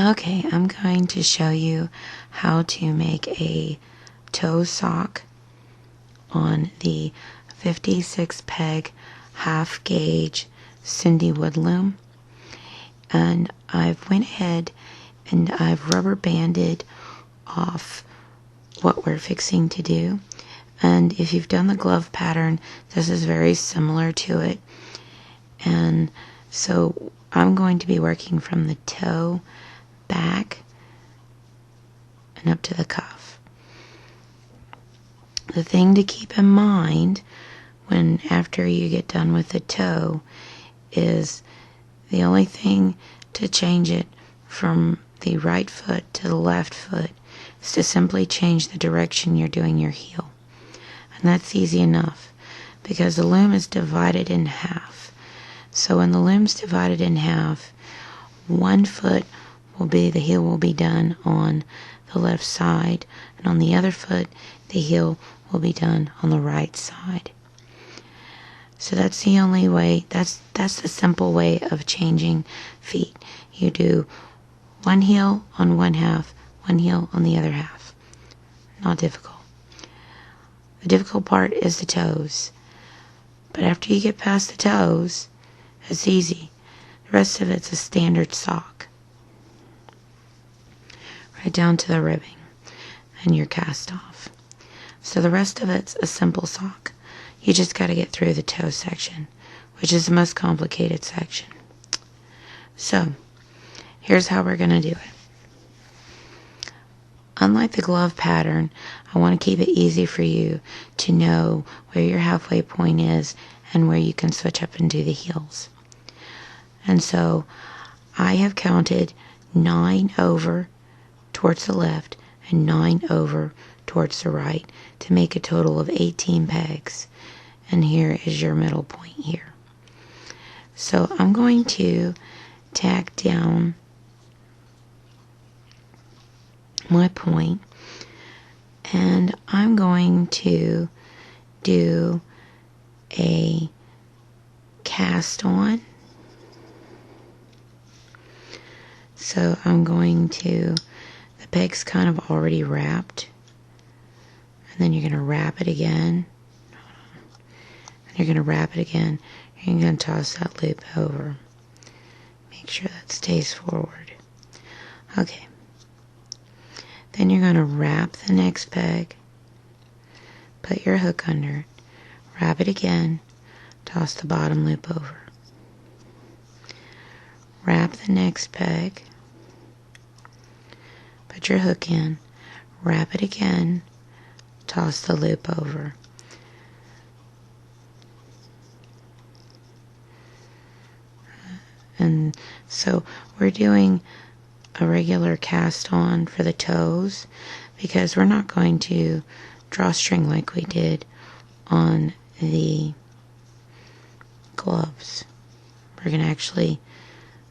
Okay, I'm going to show you how to make a toe sock on the 56 peg half gauge Cindy wood loom. And I've went ahead and I've rubber banded off what we're fixing to do. And if you've done the glove pattern, this is very similar to it. And so I'm going to be working from the toe back and up to the cuff. The thing to keep in mind when after you get done with the toe is the only thing to change it from the right foot to the left foot is to simply change the direction you're doing your heel. And that's easy enough because the loom is divided in half. So when the loom's divided in half, one foot the heel will be done on the left side, and on the other foot the heel will be done on the right side. So that's the only way, that's the simple way of changing feet. You do one heel on one half, one heel on the other half. Not difficult. The difficult part is the toes. But after you get past the toes, it's easy. The rest of it's a standard sock. Right down to the ribbing and your cast off. So the rest of it's a simple sock. You just got to get through the toe section, which is the most complicated section. So here's how we're going to do it. Unlike the glove pattern, I want to keep it easy for you to know where your halfway point is and where you can switch up and do the heels. And so I have counted 9 over towards the left and 9 over towards the right to make a total of 18 pegs. And here is your middle point here. So I'm going to tack down my point and I'm going to do a cast on. So I'm going to, the peg's kind of already wrapped, and then you're going to wrap it again, and you're going to wrap it again, and you're going to toss that loop over. Make sure that stays forward. Okay. Then you're going to wrap the next peg, put your hook under it, wrap it again, toss the bottom loop over. Wrap the next peg, put your hook in, wrap it again, toss the loop over. And so we're doing a regular cast on for the toes because we're not going to drawstring like we did on the gloves. We're going to actually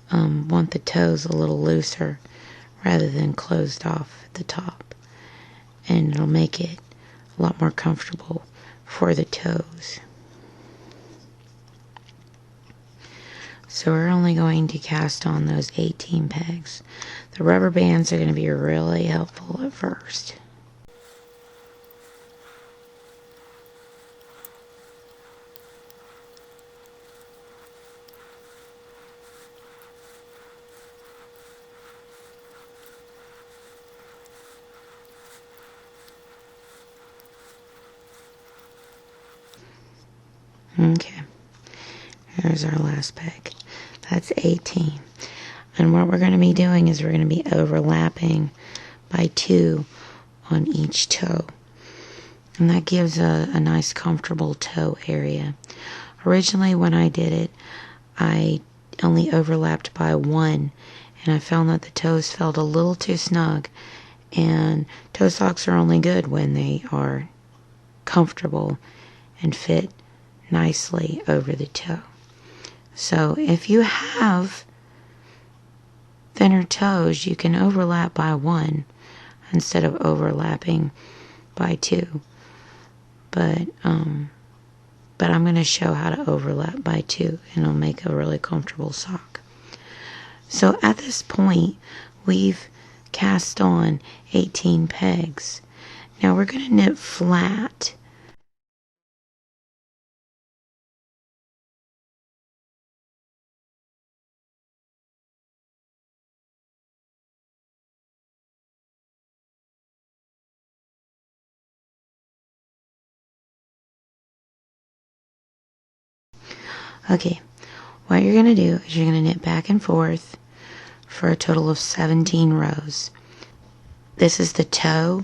want the toes a little looser rather than closed off at the top, and it'll make it a lot more comfortable for the toes. So we're only going to cast on those 18 pegs. The rubber bands are going to be really helpful at first. Okay, here's our last peg. That's 18. And what we're going to be doing is we're going to be overlapping by 2 on each toe. And that gives a nice comfortable toe area. Originally when I did it, I only overlapped by 1, and I found that the toes felt a little too snug. And toe socks are only good when they are comfortable and fit nicely over the toe. So if you have thinner toes, you can overlap by 1 instead of overlapping by 2. But I'm going to show how to overlap by 2, and it'll make a really comfortable sock. So at this point, we've cast on 18 pegs. Now we're going to knit flat. Okay, what you're going to do is you're going to knit back and forth for a total of 17 rows. This is the toe,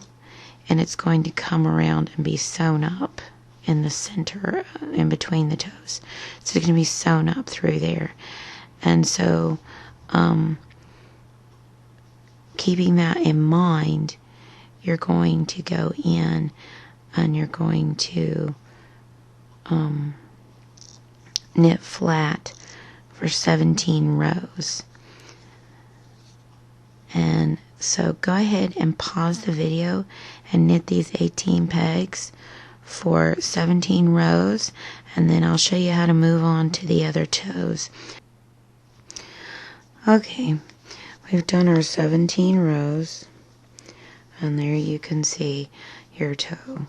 and it's going to come around and be sewn up in the center, in between the toes. So it's going to be sewn up through there. And so, keeping that in mind, you're going to go in and you're going to knit flat for 17 rows. And so go ahead and pause the video and knit these 18 pegs for 17 rows, and then I'll show you how to move on to the other toes. Okay, we've done our 17 rows, and there you can see your toe.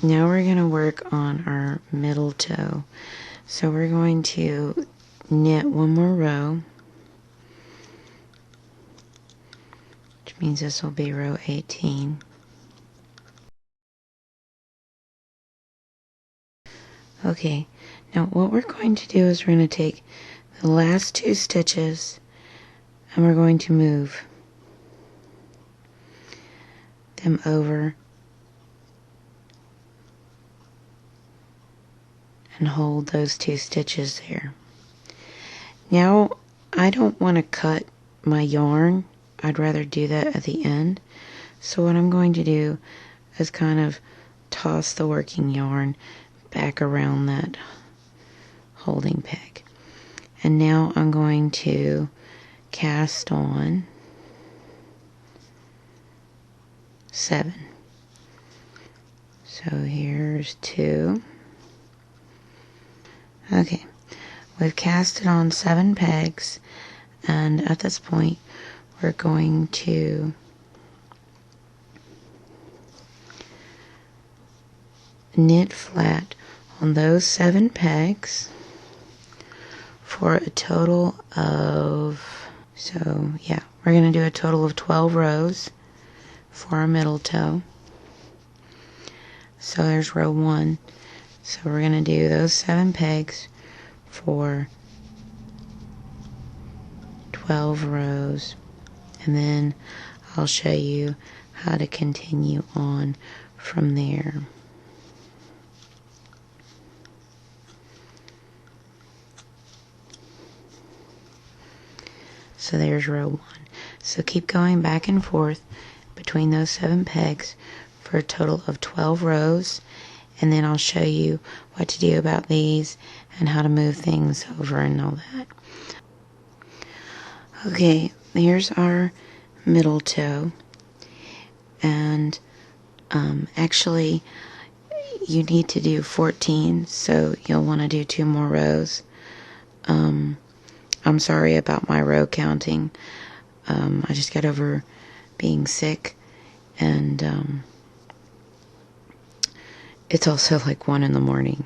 Now we're going to work on our middle toe. So we're going to knit one more row, which means this will be row 18. Okay, now what we're going to do is we're going to take the last 2 stitches and we're going to move them over and hold those 2 stitches there. Now I don't want to cut my yarn. I'd rather do that at the end. So what I'm going to do is kind of toss the working yarn back around that holding peg. And now I'm going to cast on 7. So here's 2. Okay, we've casted on 7 pegs, and at this point we're going to knit flat on those 7 pegs for a total of, so yeah, we're going to do a total of 12 rows for our middle toe. So there's row 1. So we're going to do those 7 pegs for 12 rows, and then I'll show you how to continue on from there. So there's row 1. So keep going back and forth between those 7 pegs for a total of 12 rows, and then I'll show you what to do about these and how to move things over and all that. Okay, here's our middle toe, and actually you need to do 14, so you'll want to do 2 more rows. I'm sorry about my row counting. I just got over being sick, and it's also like 1 in the morning,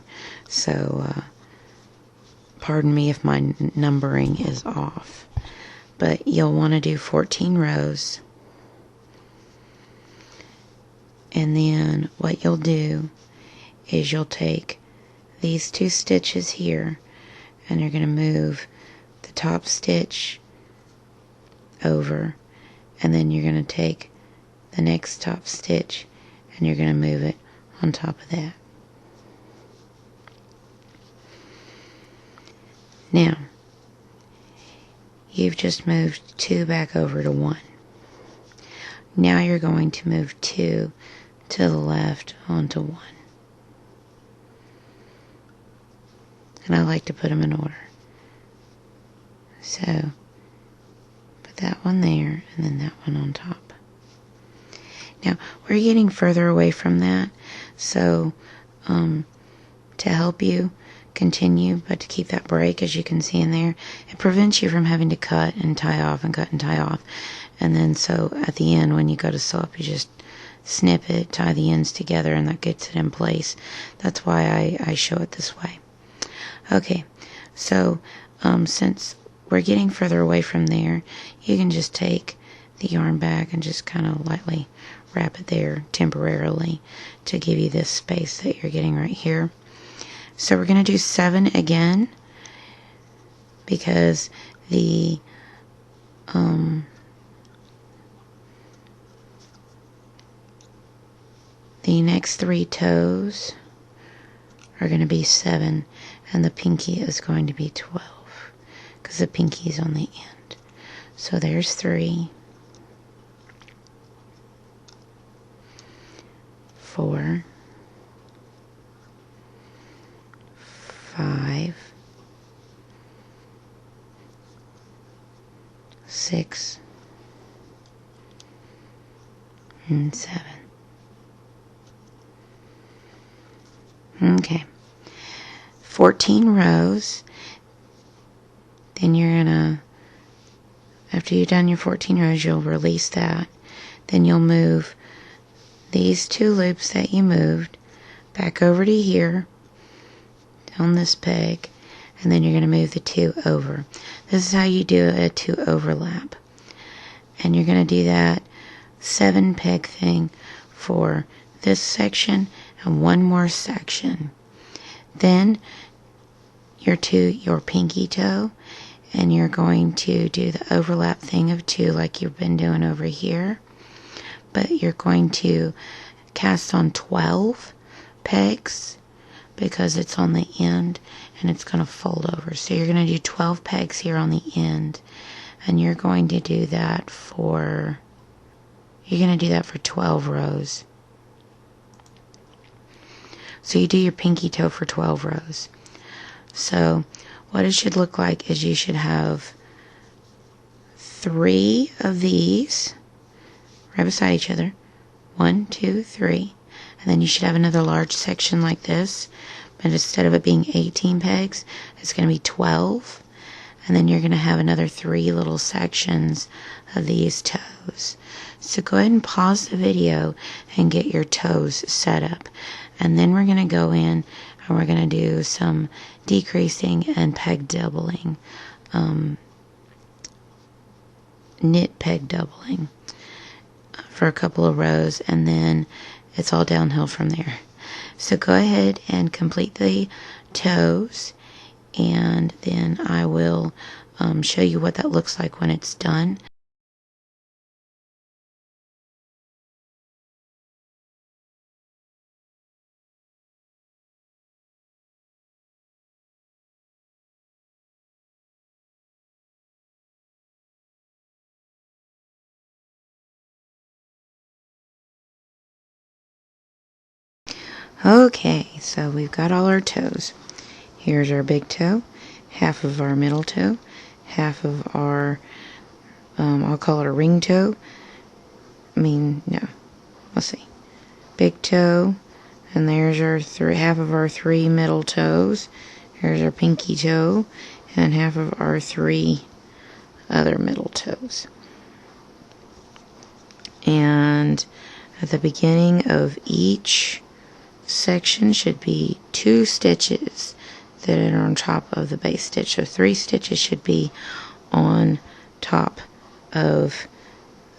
so pardon me if my numbering is off. But you'll want to do 14 rows, and then what you'll do is you'll take these 2 stitches here and you're going to move the top stitch over, and then you're going to take the next top stitch and you're going to move it on top of that. Now you've just moved 2 back over to 1. Now you're going to move 2 to the left onto 1. And I like to put them in order. So put that one there and then that one on top. Now we're getting further away from that, so to help you, continue, but to keep that break, as you can see in there, it prevents you from having to cut and tie off and cut and tie off. And then so at the end, when you go to sew up, you just snip it, tie the ends together, and that gets it in place. That's why I show it this way. Okay, so since we're getting further away from there, you can just take the yarn back and just kind of lightly wrap it there temporarily to give you this space that you're getting right here. So we're going to do 7 again, because the next 3 toes are going to be 7, and the pinky is going to be 12, because the pinky is on the end. So there's 3, 4, 5, 6, and 7. Okay, 14 rows. Then you're gonna, after you've done your 14 rows, you'll release that. Then you'll move these 2 loops that you moved back over to here, down this peg, and then you're going to move the 2 over. This is how you do a 2 overlap. And you're going to do that 7 peg thing for this section and 1 more section. Then your pinky toe, and you're going to do the overlap thing of 2 like you've been doing over here. But you're going to cast on 12 pegs because it's on the end and it's going to fold over. So you're going to do 12 pegs here on the end, and you're going to do that for 12 rows. So you do your pinky toe for 12 rows. So what it should look like is you should have 3 of these right beside each other. 1, 2, 3. And then you should have another large section like this, but instead of it being 18 pegs, it's going to be 12. And then you're going to have another 3 little sections of these toes. So go ahead and pause the video and get your toes set up. And then we're going to go in and we're going to do some decreasing and peg doubling. Knit peg doubling for a couple of rows, and then it's all downhill from there. So go ahead and complete the toes, and then I will show you what that looks like when it's done. Okay, so we've got all our toes. Here's our big toe, half of our middle toe, half of our, I'll call it a ring toe. Let's see. Big toe, and there's our half of our 3 middle toes. Here's our pinky toe, and half of our 3 other middle toes. And at the beginning of each section should be 2 stitches that are on top of the base stitch. So 3 stitches should be on top of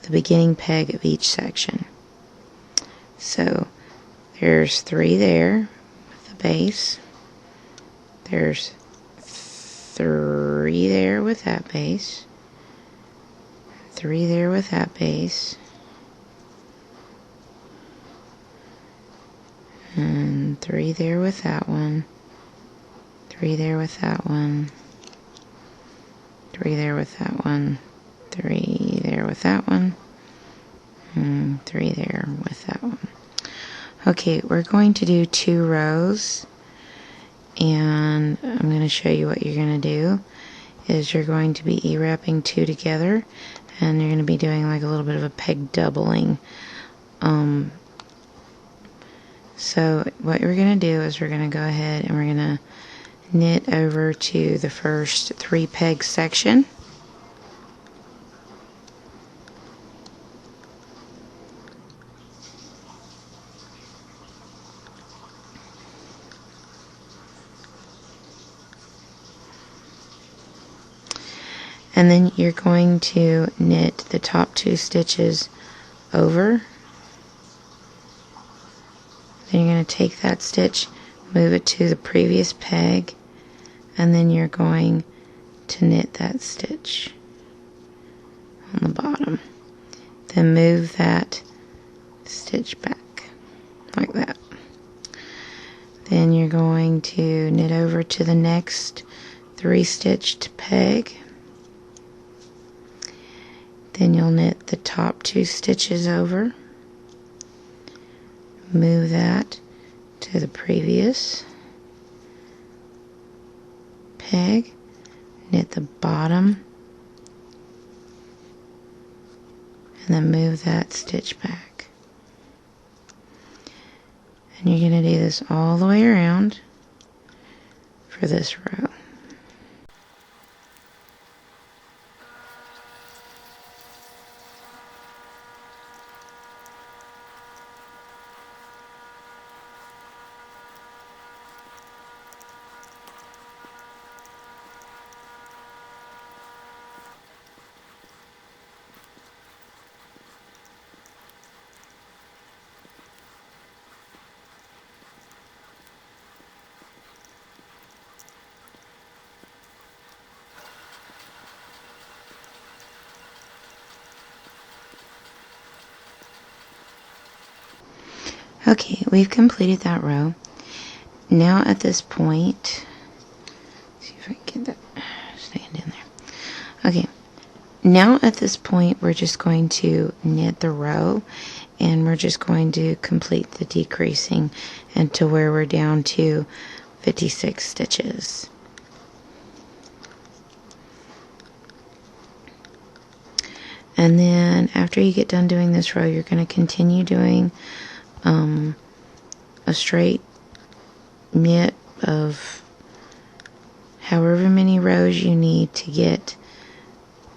the beginning peg of each section. So there's 3 there with the base. There's 3 there with that base. 3 there with that base. And 3 there with that one. 3 there with that one. 3 there with that one. 3 there with that one. And 3 there with that one. Okay, we're going to do 2 rows. And I'm going to show you what you're going to do. Is you're going to be E-wrapping 2 together. And you're going to be doing like a little bit of a peg doubling. So what we're going to do is we're going to go ahead and we're going to knit over to the first 3 peg section. And then you're going to knit the top 2 stitches over. Then you're going to take that stitch, move it to the previous peg, and then you're going to knit that stitch on the bottom. Then move that stitch back like that. Then you're going to knit over to the next 3 stitched peg. Then you'll knit the top 2 stitches over, move that to the previous peg, knit the bottom, and then move that stitch back. And you're going to do this all the way around for this row. Okay, we've completed that row. Now at this point, see if I can get that stand in there. Okay, now at this point we're just going to knit the row, and we're just going to complete the decreasing until where we're down to 56 stitches. And then after you get done doing this row, you're going to continue doing a straight knit of however many rows you need to get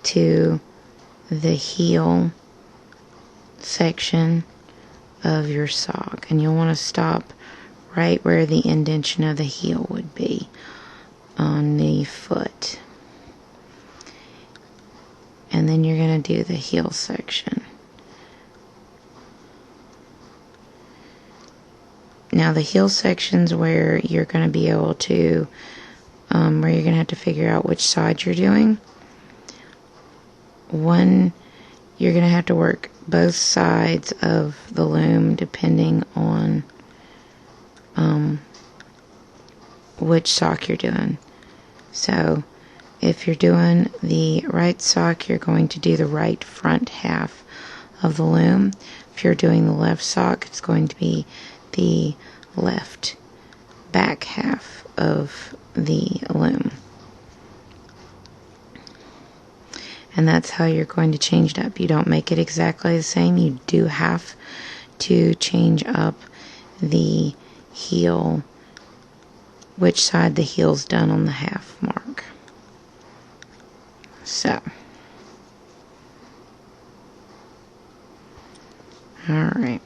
to the heel section of your sock, and you'll want to stop right where the indentation of the heel would be on the foot, and then you're going to do the heel section. Now the heel section's where you're going to be able to, where you're going to have to figure out which side you're doing. One, you're going to have to work both sides of the loom depending on which sock you're doing. So if you're doing the right sock, you're going to do the right front half of the loom. If you're doing the left sock, it's going to be the left back half of the loom. And that's how you're going to change it up. You don't make it exactly the same. You do have to change up the heel, which side the heel's done on the half mark. So, alright.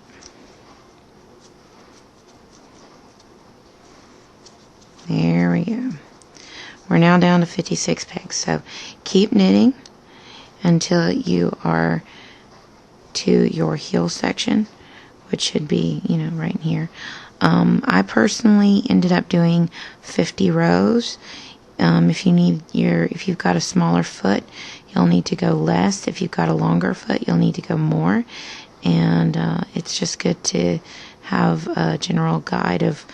There we go. We're now down to 56 pegs. So keep knitting until you are to your heel section, which should be, right in here. I personally ended up doing 50 rows. If you've got a smaller foot, you'll need to go less. If you've got a longer foot, you'll need to go more. And it's just good to have a general guide of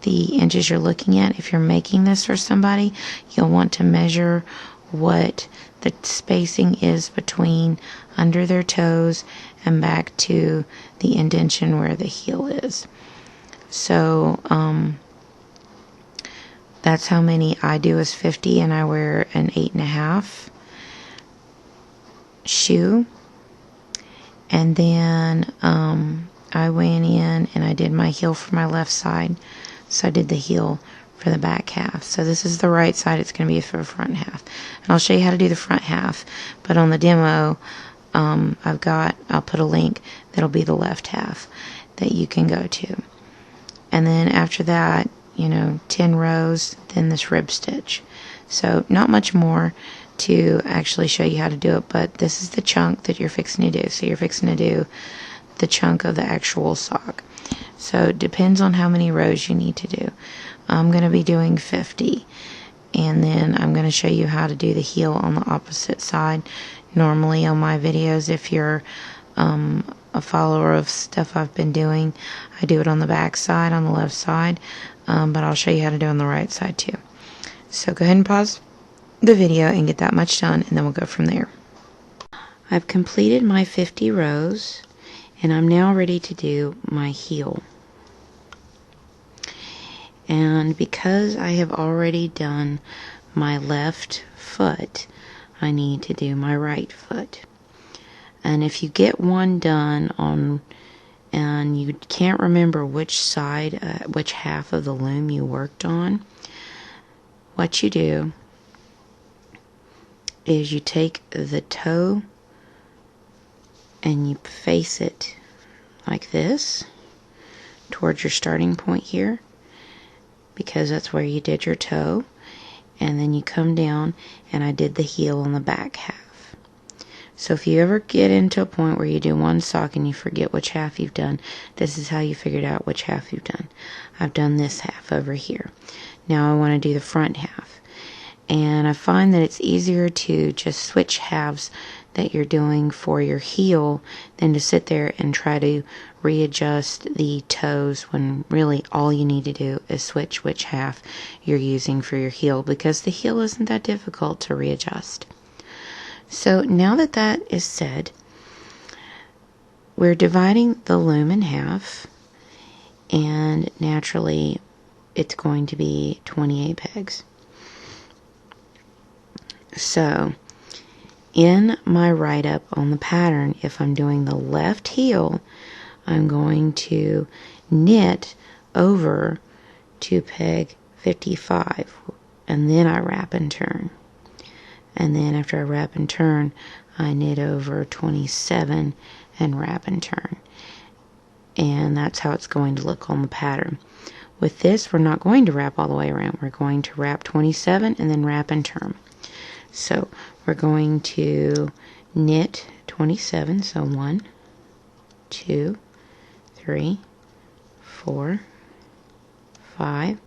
the inches you're looking at. If you're making this for somebody, you'll want to measure what the spacing is between under their toes and back to the indentation where the heel is. So that's how many I do is 50, and I wear an 8.5 shoe. And then I went in and I did my heel for my left side. So I did the heel for the back half. So this is the right side, it's going to be for the front half. And I'll show you how to do the front half, but on the demo, I'll put a link that'll be the left half that you can go to. And then after that, 10 rows, then this rib stitch. So not much more to actually show you how to do it, but this is the chunk that you're fixing to do. So you're fixing to do the chunk of the actual sock. So it depends on how many rows you need to do. I'm going to be doing 50, and then I'm going to show you how to do the heel on the opposite side. Normally on my videos, if you're a follower of stuff I've been doing, I do it on the back side, on the left side, but I'll show you how to do it on the right side too. So go ahead and pause the video and get that much done, and then we'll go from there. I've completed my 50 rows, and I'm now ready to do my heel. And because I have already done my left foot, I need to do my right foot. And if you get one done and you can't remember which side, which half of the loom you worked on, what you do is you take the toe and you face it like this towards your starting point here, because that's where you did your toe, and then you come down, and I did the heel on the back half. So if you ever get into a point where you do one sock and you forget which half you've done, this is how you figured out which half you've done. I've done this half over here. Now I want to do the front half, and I find that it's easier to just switch halves that you're doing for your heel than to sit there and try to readjust the toes, when really all you need to do is switch which half you're using for your heel, because the heel isn't that difficult to readjust. So now that that is said, we're dividing the loom in half, and naturally it's going to be 28 pegs. So in my write-up on the pattern, if I'm doing the left heel, I'm going to knit over to peg 55, and then I wrap and turn. And then after I wrap and turn, I knit over 27 and wrap and turn. And that's how it's going to look on the pattern. With this, we're not going to wrap all the way around. We're going to wrap 27 and then wrap and turn. So we're going to knit 27, so 1, 2, 3, 4, 5,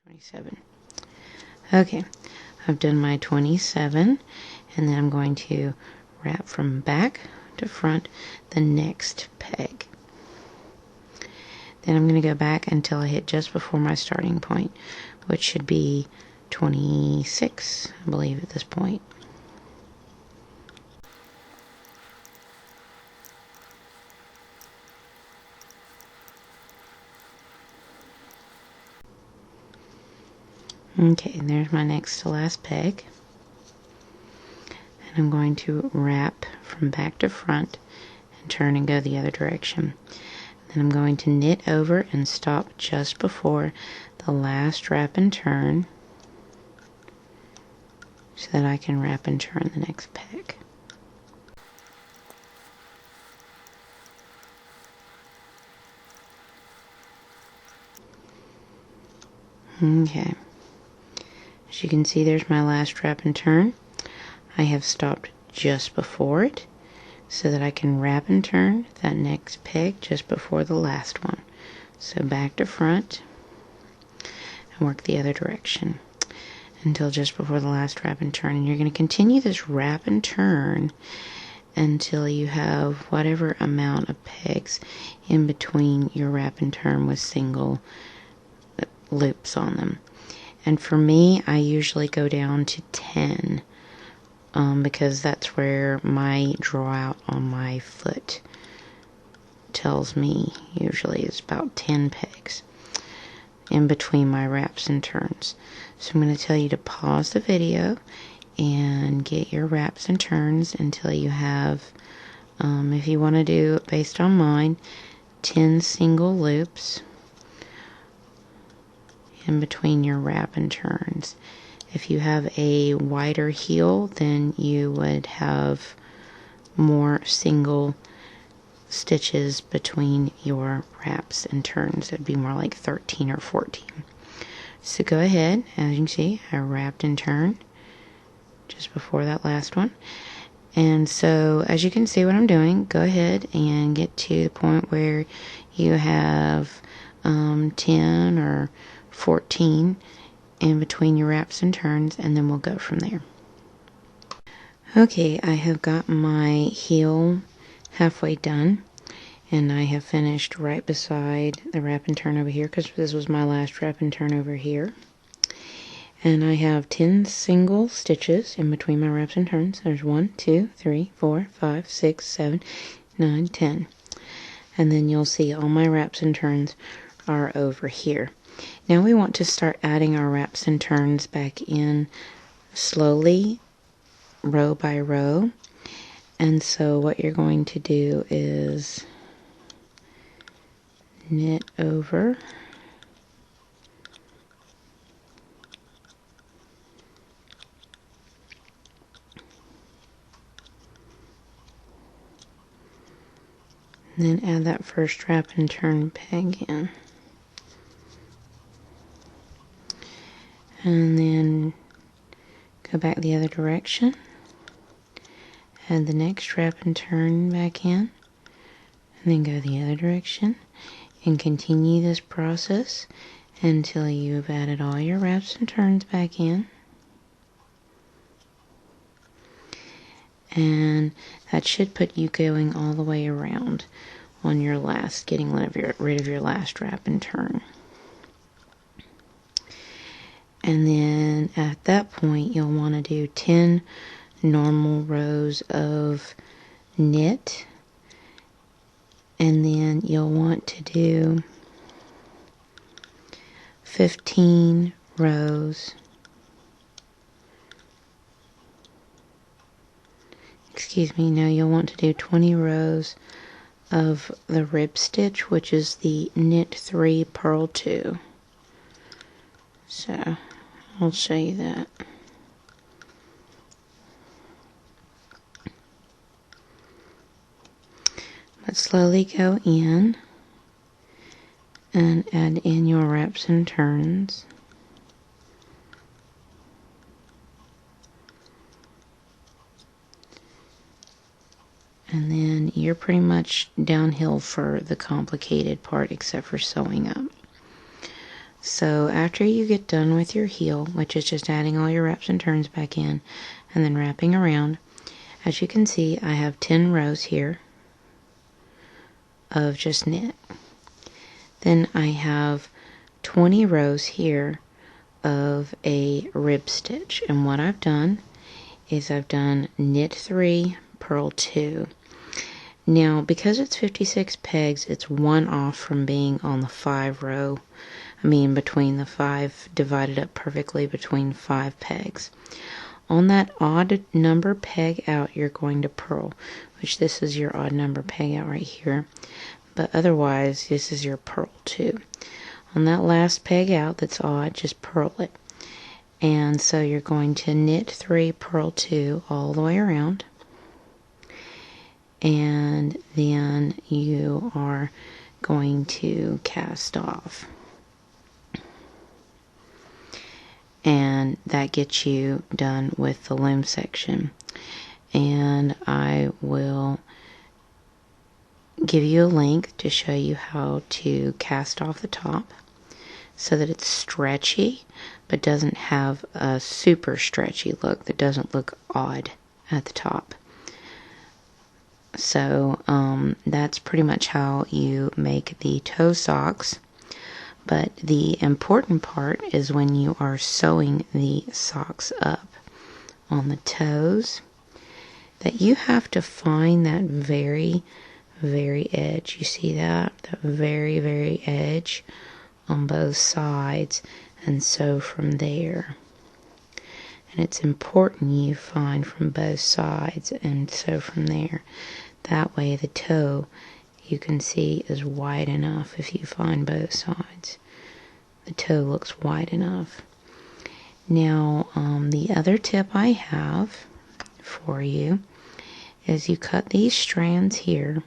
27. Okay, I've done my 27, and then I'm going to wrap from back to front the next peg. Then I'm going to go back until I hit just before my starting point, which should be 26, I believe, at this point. Okay, and there's my next to last peg. And I'm going to wrap from back to front and turn and go the other direction. Then I'm going to knit over and stop just before the last wrap and turn, so that I can wrap and turn the next peg. Okay, as you can see, there's my last wrap and turn. I have stopped just before it, so that I can wrap and turn that next peg just before the last one. So back to front and work the other direction until just before the last wrap and turn. And you're going to continue this wrap and turn until you have whatever amount of pegs in between your wrap and turn with single loops on them. And for me, I usually go down to 10. Because that's where my draw out on my foot tells me usually is about 10 pegs in between my wraps and turns. So I'm going to tell you to pause the video, and get your wraps and turns until you have, if you want to do it based on mine, 10 single loops in between your wrap and turns. If you have a wider heel, then you would have more single stitches between your wraps and turns. It'd be more like 13 or 14. So go ahead, as you can see, I wrapped and turned just before that last one. And so as you can see what I'm doing, go ahead and get to the point where you have 10 or 14 in between your wraps and turns, and then we'll go from there. Okay, I have got my heel halfway done, and I have finished right beside the wrap and turn over here, because this was my last wrap and turn over here. And I have 10 single stitches in between my wraps and turns. There's 1, 2, 3, 4, 5, 6, 7, 9, 10. And then you'll see all my wraps and turns are over here. Now we want to start adding our wraps and turns back in slowly, row by row. And so what you're going to do is knit over, and then add that first wrap and turn peg in. And then go back the other direction. Add the next wrap and turn back in. And then go the other direction. And continue this process until you've added all your wraps and turns back in. And that should put you going all the way around on your last, getting rid of your last wrap and turn. And then at that point you'll want to do 10 normal rows of knit, and then you'll want to do 15 rows, you'll want to do 20 rows of the rib stitch, which is the knit 3, purl 2. So I'll show you that. But slowly go in and add in your wraps and turns. And then you're pretty much downhill for the complicated part except for sewing up. So after you get done with your heel, which is just adding all your wraps and turns back in and then wrapping around, as you can see I have 10 rows here of just knit. Then I have 20 rows here of a rib stitch, and what I've done is I've done knit 3, purl 2. Now because it's 56 pegs, it's one off from being on the 5 row, between the 5, divided up perfectly between 5 pegs. On that odd number peg out, you're going to purl, which this is your odd number peg out right here, but otherwise this is your purl 2. On that last peg out that's odd, just purl it. And so you're going to knit 3, purl 2 all the way around, and then you are going to cast off. And that gets you done with the loom section. And I will give you a link to show you how to cast off the top so that it's stretchy but doesn't have a super stretchy look, that doesn't look odd at the top. So that's pretty much how you make the toe socks. But the important part is when you are sewing the socks up on the toes, that you have to find that very, very edge. You see that? That very, very edge on both sides, and sew from there. And it's important you find from both sides, and so from there. That way the toe, you can see, is wide enough if you find both sides. The toe looks wide enough. Now, the other tip I have for you is you cut these strands here,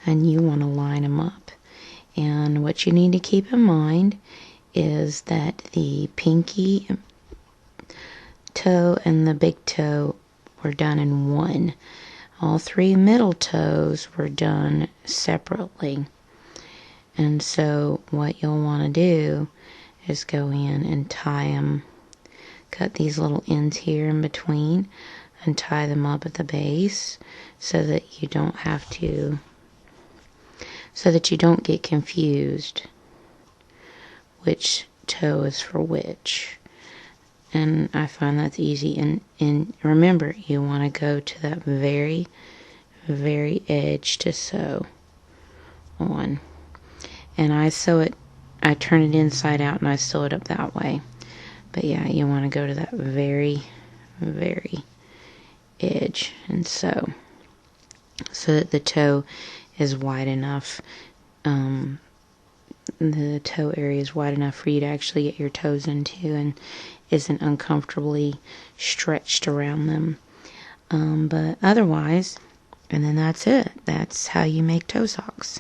and you want to line them up. And what you need to keep in mind is that the pinky toe and the big toe were done in one. All three middle toes were done separately. And so what you'll want to do is go in and tie them, cut these little ends here in between and tie them up at the base so that you don't have to, so that you don't get confused which toe is for which. And I find that's easy. And remember, you want to go to that very, very edge to sew on. And I sew it, I turn it inside out and I sew it up that way. But yeah, you want to go to that very, very edge and sew so that the toe is wide enough. The toe area is wide enough for you to actually get your toes into and isn't uncomfortably stretched around them. But otherwise, and then that's it. That's how you make toe socks.